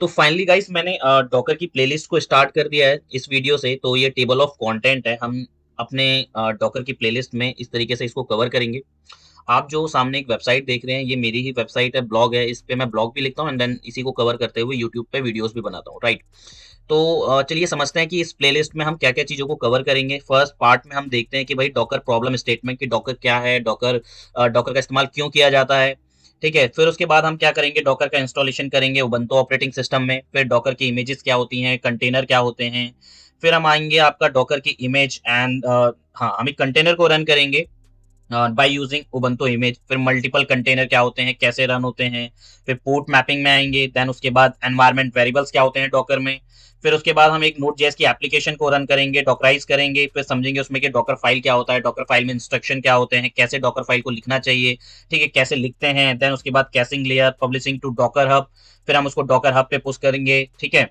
तो finally guys मैंने Docker की प्लेलिस्ट को स्टार्ट कर दिया है इस वीडियो से। तो ये टेबल ऑफ कंटेंट है, हम अपने डॉकर की प्लेलिस्ट में इस तरीके से इसको कवर करेंगे। आप जो सामने एक वेबसाइट देख रहे हैं, ये मेरी ही वेबसाइट है, ब्लॉग है। इस पे मैं ब्लॉग भी लिखता हूँ एंड देन इसी को कवर करते हुए यूट्यूब पे वीडियोस भी बनाता हूँ, राइट। तो चलिए समझते हैं कि इस प्लेलिस्ट में हम क्या क्या चीज़ों को कवर करेंगे। फर्स्ट पार्ट में हम देखते हैं कि भाई डॉकर प्रॉब्लम स्टेटमेंट, की डॉकर क्या है, डॉकर डॉकर का इस्तेमाल क्यों किया जाता है। ठीक है, फिर उसके बाद हम क्या करेंगे, डॉकर का इंस्टॉलेशन करेंगे उबंटू ऑपरेटिंग सिस्टम में। फिर डॉकर की इमेजेस क्या होती हैं, कंटेनर क्या होते हैं। फिर हम आएंगे आपका डॉकर की इमेज एंड हाँ, हम एक कंटेनर को रन करेंगे बाय यूजिंग उबंटू इमेज। फिर मल्टीपल कंटेनर क्या होते हैं, कैसे रन होते हैं। फिर पोर्ट मैपिंग में आएंगे। देन उसके बाद एनवायरमेंट वेरिएबल्स क्या होते हैं डॉकर में। फिर उसके बाद हम एक नोड जेएस की एप्लीकेशन को रन करेंगे, डॉकराइज करेंगे। फिर समझेंगे उसमें कि डॉकर फाइल क्या होता है, डॉकर फाइल में इंस्ट्रक्शन क्या होते हैं, कैसे डॉकर फाइल को लिखना चाहिए, ठीक है, कैसे लिखते हैं। देन उसके बाद caching layer, publishing to Docker Hub. फिर हम उसको डॉकर हब पे पुश करेंगे, ठीक है।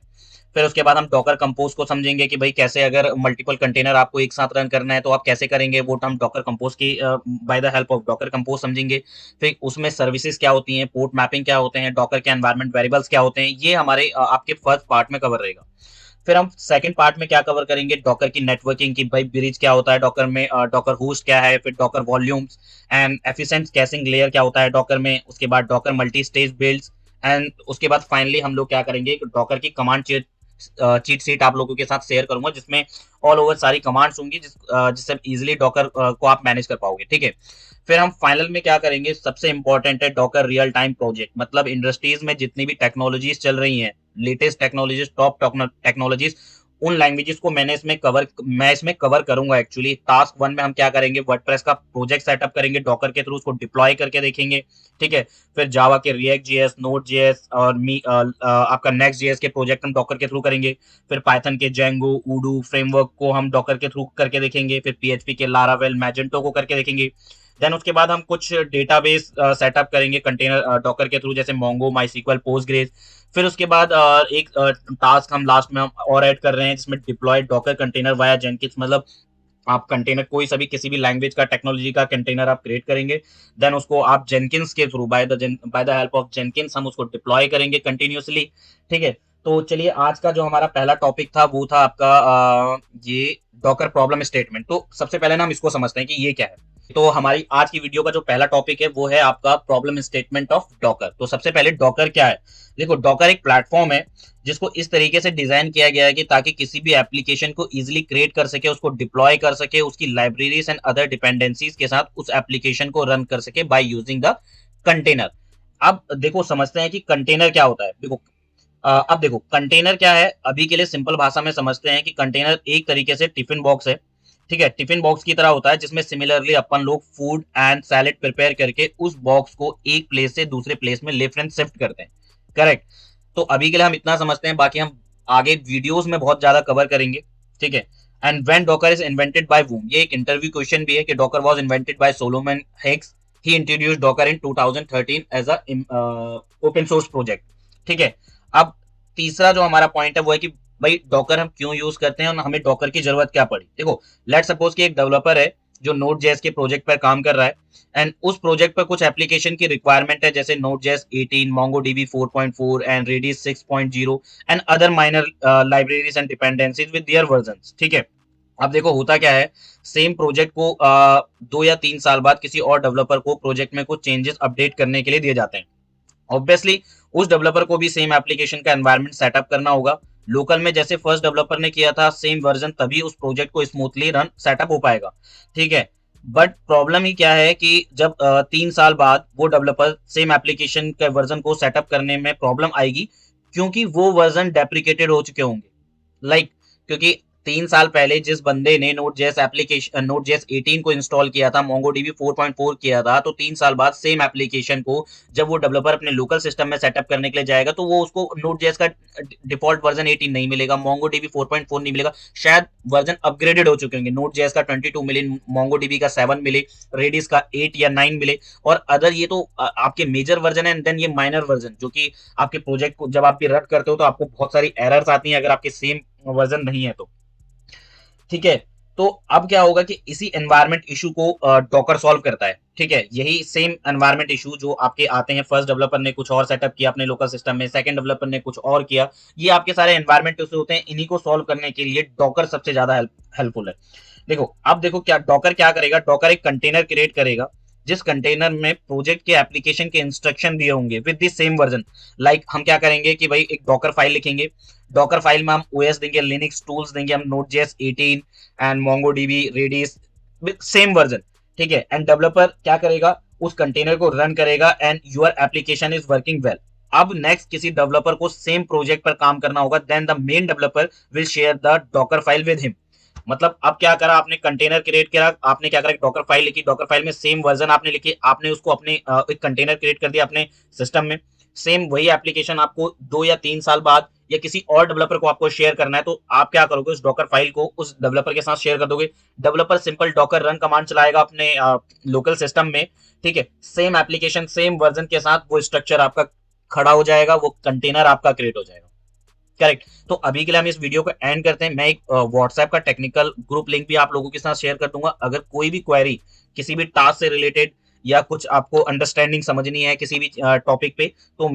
फिर उसके बाद हम डॉकर कंपोज को समझेंगे कि भाई कैसे, अगर मल्टीपल कंटेनर आपको एक साथ रन करना है तो आप कैसे करेंगे, वो हम डॉकर कंपोज की by the help of Docker compose समझेंगे। फिर उसमें सर्विसेज क्या होती हैं, पोर्ट मैपिंग क्या होते हैं, डॉकर के एनवायरमेंट वेरिएबल्स क्या होते हैं। ये हमारे आपके फर्स्ट पार्ट में कवर रहेगा। फिर हम सेकंड पार्ट में क्या कवर करेंगे, डॉकर की नेटवर्किंग की, भाई ब्रिज क्या होता है डॉकर में, डॉकर होस्ट क्या है, फिर Docker volumes and efficient caching layer क्या होता है डॉकर में। उसके बाद Docker multi stage builds and उसके बाद फाइनली हम लोग क्या करेंगे, डॉकर की कमांड चीट शीट आप लोगों के साथ शेयर करूंगा, जिसमें ऑल ओवर सारी कमांड्स होंगी, जिससे इजीली डॉकर को आप मैनेज कर पाओगे, ठीक है। फिर हम फाइनल में क्या करेंगे, सबसे इंपॉर्टेंट है डॉकर रियल टाइम प्रोजेक्ट। मतलब इंडस्ट्रीज में जितनी भी टेक्नोलॉजीज चल रही हैं, लेटेस्ट टेक्नोलॉजीज, टॉप टेक्नोलॉजीज, उन लैंग्वेजेस को मैं इसमें कवर करूंगा। एक्चुअली टास्क वन में हम क्या करेंगे, वर्डप्रेस का प्रोजेक्ट सेटअप करेंगे डॉकर के थ्रू, उसको डिप्लॉय करके देखेंगे, ठीक है। फिर जावा के रिएक्ट जेएस, नोड जेएस और आपका नेक्स्ट जेएस के प्रोजेक्ट हम डॉकर के थ्रू करेंगे। फिर पाइथन के जेंगो, उडू फ्रेमवर्क को हम डॉकर के थ्रू करके देखेंगे। फिर पीएचपी के लारावेल, मैजेंटो को करके देखेंगे। देन उसके बाद हम कुछ डेटाबेस सेटअप करेंगे कंटेनर डॉकर के थ्रू, जैसे मोंगो, माईसीक्वल, पोस्टग्रेस। फिर उसके बाद एक टास्क हम लास्ट में हम और ऐड कर रहे हैं, जिसमें deploy Docker container via Jenkins. मतलब आप कंटेनर कोई सभी किसी भी लैंग्वेज का, टेक्नोलॉजी का कंटेनर आप क्रिएट करेंगे, देन उसको आप जेनकिंस के through by the help of Jenkins हम उसको डिप्लॉय करेंगे कंटिन्यूसली, ठीक है। तो चलिए, आज का जो हमारा पहला टॉपिक था वो था आपका ये डॉकर प्रॉब्लम स्टेटमेंट। तो सबसे पहले ना हम इसको समझते हैं कि ये क्या है। तो हमारी आज की वीडियो का जो पहला टॉपिक है वो है आपका प्रॉब्लम स्टेटमेंट ऑफ डॉकर। तो सबसे पहले डॉकर क्या है। देखो, डॉकर एक प्लेटफॉर्म है जिसको इस तरीके से डिजाइन किया गया है कि ताकि किसी भी एप्लीकेशन को इजीली क्रिएट कर सके, उसको डिप्लॉय कर सके, उसकी लाइब्रेरीज एंड अदर डिपेंडेंसीज के साथ उस एप्लीकेशन को रन कर सके बाय यूजिंग द कंटेनर। अब देखो, समझते हैं कि कंटेनर क्या होता है। देखो, अब देखो कंटेनर क्या है, अभी के लिए सिंपल भाषा में समझते हैं कि कंटेनर एक तरीके से टिफिन बॉक्स है, ठीक है। टिफिन बॉक्स की तरह होता है, जिसमें सिमिलरली अपन लोग फूड एंड सैलेड प्रिपेयर करके उस बॉक्स को एक प्लेस से दूसरे प्लेस में लिफ्ट एंड शिफ्ट करते हैं, करेक्ट। तो अभी के लिए हम इतना समझते हैं, बाकी हम आगे वीडियोस में बहुत ज्यादा कवर करेंगे, ठीक है। And when Docker is invented by whom, ये एक इंटरव्यू क्वेश्चन भी है कि Docker was invented by Solomon Hykes. He introduced Docker in 2013 as a open source project, ठीक है। अब तीसरा जो हमारा पॉइंट है वो है कि भाई डॉकर हम क्यों यूज करते हैं और हमें डॉकर की जरूरत क्या पड़ी। देखो, लेट सपोज कि एक डेवलपर है जो नोड जेएस के प्रोजेक्ट पर काम कर रहा है एंड उस प्रोजेक्ट पर कुछ एप्लीकेशन की रिक्वायरमेंट है, जैसे Node JS 18, MongoDB 4.4 and Redis 6.0 and other minor libraries and dependencies with their versions, ठीक है। अब देखो होता क्या है, सेम प्रोजेक्ट को 2 या 3 साल बाद किसी और डेवलपर को प्रोजेक्ट में कुछ चेंजेस अपडेट करने के लिए दिए जाते हैं। ऑब्वियसली उस डेवलपर को भी सेम एप्लीकेशन का एनवायरनमेंट सेटअप करना होगा। लोकल में जैसे फर्स्ट डेवलपर ने किया था सेम वर्जन, तभी उस प्रोजेक्ट को स्मूथली रन सेटअप हो पाएगा, ठीक है। बट प्रॉब्लम ही क्या है कि जब 3 साल बाद वो डेवलपर सेम एप्लीकेशन के वर्जन को सेटअप करने में प्रॉब्लम आएगी, क्योंकि वो वर्जन डेप्रिकेटेड हो चुके होंगे। क्योंकि 3 साल पहले जिस बंदे ने नोड जेएस 18 को इंस्टॉल किया था, मोंगोडीबी 4.4 किया था, तो 3 साल बाद सेम एप्लीकेशन को जब वो डेवलपर अपने लोकल सिस्टम में सेटअप करने के लिए जाएगा, तो वो उसको नोड जेएस का डिफॉल्ट वर्जन 18 नहीं मिलेगा, मोंगोडीबी 4.4 नहीं मिलेगा। शायद वर्जन अपग्रेडेड हो चुके होंगे, नोड जेएस का 22 मिले, मोंगोडीबी का 7 मिले, रेडिस का 8 या 9 मिले, और अदर ये तो आपके मेजर वर्जन है। एंड देन ये माइनर वर्जन, जो कि आपके प्रोजेक्ट को जब आप भी रन करते हो तो आपको बहुत सारी एरर्स आती हैं अगर आपके सेम वर्जन नहीं है तो, ठीक है। तो अब क्या होगा कि इसी एनवायरनमेंट इशू को डॉकर सॉल्व करता है, ठीक है। यही सेम एनवायरनमेंट इशू जो आपके आते हैं, फर्स्ट डेवलपर ने कुछ और सेटअप किया अपने लोकल सिस्टम में, सेकंड डेवलपर ने कुछ और किया, ये आपके सारे एनवायरनमेंट इशू होते हैं। इन्हीं को सॉल्व करने के लिए डॉकर सबसे ज्यादा हेल्पफुल है। देखो अब देखो क्या डॉकर क्या करेगा, डॉकर एक कंटेनर क्रिएट करेगा जिस कंटेनर में प्रोजेक्ट के एप्लीकेशन के इंस्ट्रक्शन दिए होंगे with the same version. Like हम क्या करेंगे कि भाई एक डॉकर फाइल लिखेंगे, डॉकर फाइल में हम ओएस देंगे, लिनक्स टूल्स देंगे हम, Node JS 18 and MongoDB Redis with same version, ठीक है। एंड डेवलपर क्या करेगा, उस कंटेनर को रन करेगा and your application is working well. अब नेक्स्ट किसी डेवलपर को सेम प्रोजेक्ट पर काम करना होगा, then the main developer will share the Docker file with him. मतलब अब क्या करा आपने, कंटेनर क्रिएट करा, आपने क्या करा, डॉकर फाइल लिखी, डॉकर फाइल में सेम वर्जन आपने लिखी, आपने उसको अपने एक कंटेनर क्रिएट कर दिया अपने सिस्टम में। सेम वही एप्लीकेशन आपको 2 या 3 साल बाद या किसी और डेवलपर को आपको शेयर करना है, तो आप क्या करोगे, उस डॉकर फाइल को उस डेवलपर के साथ शेयर कर दोगे। Developer simple Docker run command चलाएगा अपने लोकल सिस्टम में, ठीक है। सेम एप्लीकेशन सेम वर्जन के साथ वो स्ट्रक्चर आपका खड़ा हो जाएगा, वो कंटेनर आपका क्रिएट हो जाएगा। करेक्ट। तो अभी के लिए हम इस वीडियो को एंड करते हैं। मैं एक व्हाट्सएप का टेक्निकल ग्रुप लिंक भी आप लोगों के साथ शेयर कर दूंगा। अगर कोई भी क्वेरी किसी भी टास्क से रिलेटेड या कुछ आपको अंडरस्टैंडिंग समझनी है किसी भी टॉपिक पे, तो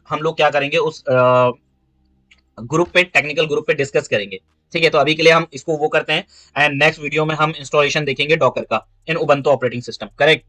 हम लोग क्या करेंगे, उस ग्रुप पे, टेक्निकल ग्रुप पे डिस्कस करेंगे, ठीक है। तो अभी के लिए हम इसको वो करते हैं एंड नेक्स्ट वीडियो में हम इंस्टॉलेशन देखेंगे डॉकर का इन उबंटू ऑपरेटिंग सिस्टम। करेक्ट।